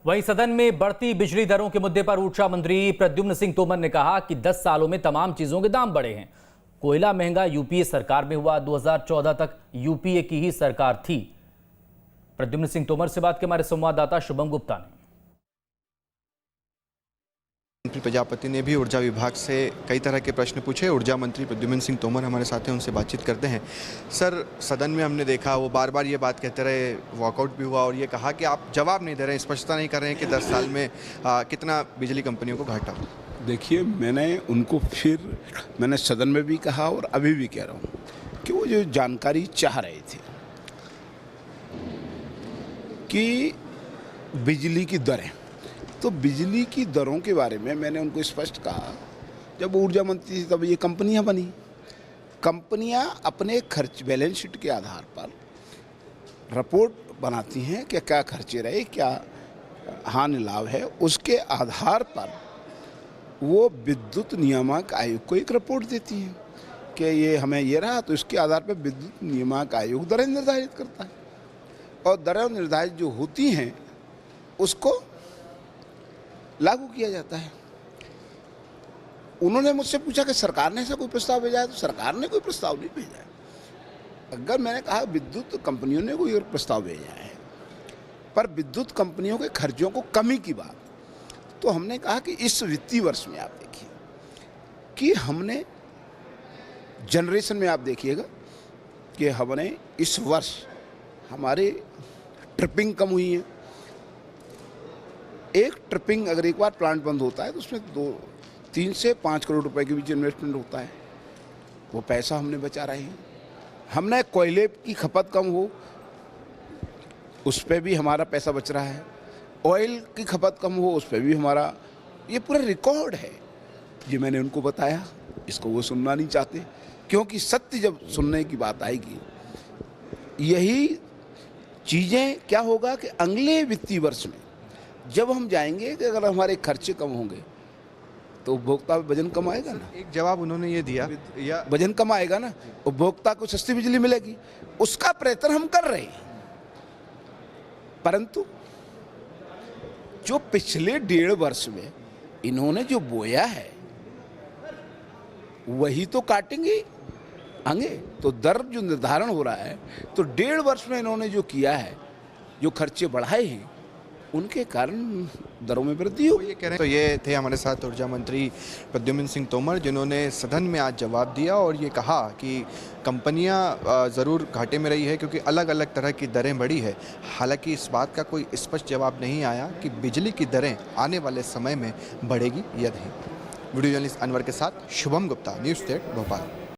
वहीं सदन में बढ़ती बिजली दरों के मुद्दे पर ऊर्जा मंत्री प्रद्युम्न सिंह तोमर ने कहा कि 10 सालों में तमाम चीजों के दाम बढ़े हैं। कोयला महंगा यूपीए सरकार में हुआ, 2014 तक यूपीए की ही सरकार थी। प्रद्युम्न सिंह तोमर से बात के हमारे संवाददाता शुभम गुप्ता ने। मंत्री प्रजापति ने भी ऊर्जा विभाग से कई तरह के प्रश्न पूछे। ऊर्जा मंत्री प्रद्युम्न सिंह तोमर हमारे साथ हैं, उनसे बातचीत करते हैं। सर, सदन में हमने देखा वो बार बार ये बात कहते रहे, वॉकआउट भी हुआ और ये कहा कि आप जवाब नहीं दे रहे हैं, स्पष्टता नहीं कर रहे हैं कि 10 साल में कितना बिजली कंपनियों को घाटा। देखिए, मैंने सदन में भी कहा और अभी भी कह रहा हूँ कि वो जो जानकारी चाह रहे थे कि बिजली की दरें, तो बिजली की दरों के बारे में मैंने उनको स्पष्ट कहा। जब ऊर्जा मंत्री थी तब ये कंपनियां बनी। कंपनियां अपने खर्च बैलेंस शीट के आधार पर रिपोर्ट बनाती हैं कि क्या खर्चे रहे, क्या हानि लाभ है। उसके आधार पर वो विद्युत नियामक आयोग को एक रिपोर्ट देती हैं कि ये हमें ये रहा, तो इसके आधार पर विद्युत नियामक आयोग दरें निर्धारित करता है और दरें निर्धारित जो होती हैं उसको लागू किया जाता है। उन्होंने मुझसे पूछा कि सरकार ने ऐसा कोई प्रस्ताव भेजा है, तो सरकार ने कोई प्रस्ताव नहीं भेजा है। अगर मैंने कहा विद्युत कंपनियों ने कोई प्रस्ताव भेजा है, पर विद्युत कंपनियों के खर्चों को कमी की बात, तो हमने कहा कि इस वित्तीय वर्ष में आप देखिए कि हमने जनरेशन में आप देखिएगा कि हमने इस वर्ष हमारे ट्रिपिंग कम हुई है। एक ट्रिपिंग अगर एक बार प्लांट बंद होता है तो उसमें 3 से 5 करोड़ रुपए के बीच इन्वेस्टमेंट होता है, वो पैसा हमने बचा रहे हैं। हमने कोयले की खपत कम हो, उस पर भी हमारा पैसा बच रहा है। ऑयल की खपत कम हो, उस पर भी हमारा, ये पूरा रिकॉर्ड है। ये मैंने उनको बताया, इसको वो सुनना नहीं चाहते, क्योंकि सत्य जब सुनने की बात आएगी, यही चीज़ें क्या होगा कि अगले वित्तीय वर्ष में जब हम जाएंगे कि अगर हमारे खर्चे कम होंगे तो उपभोक्ता वजन कम आएगा ना। एक जवाब उन्होंने ये दिया, या वजन कम आएगा ना, उपभोक्ता को सस्ती बिजली मिलेगी। उसका प्रयत्न हम कर रहे हैं, परंतु जो पिछले 1.5 वर्ष में इन्होंने जो बोया है वही तो काटेंगे आगे। तो दर जो निर्धारण हो रहा है, तो 1.5 वर्ष में इन्होंने जो किया है, जो खर्चे बढ़ाए हैं, उनके कारण दरों में वृद्धि हो। ये कह रहे हैं। तो ये थे हमारे साथ ऊर्जा मंत्री प्रद्युम्न सिंह तोमर, जिन्होंने सदन में आज जवाब दिया और ये कहा कि कंपनियां ज़रूर घाटे में रही है क्योंकि अलग अलग तरह की दरें बढ़ी है। हालांकि इस बात का कोई स्पष्ट जवाब नहीं आया कि बिजली की दरें आने वाले समय में बढ़ेगी या नहीं। वीडियो जर्नलिस्ट अनवर के साथ शुभम गुप्ता, न्यूज़ 8 भोपाल।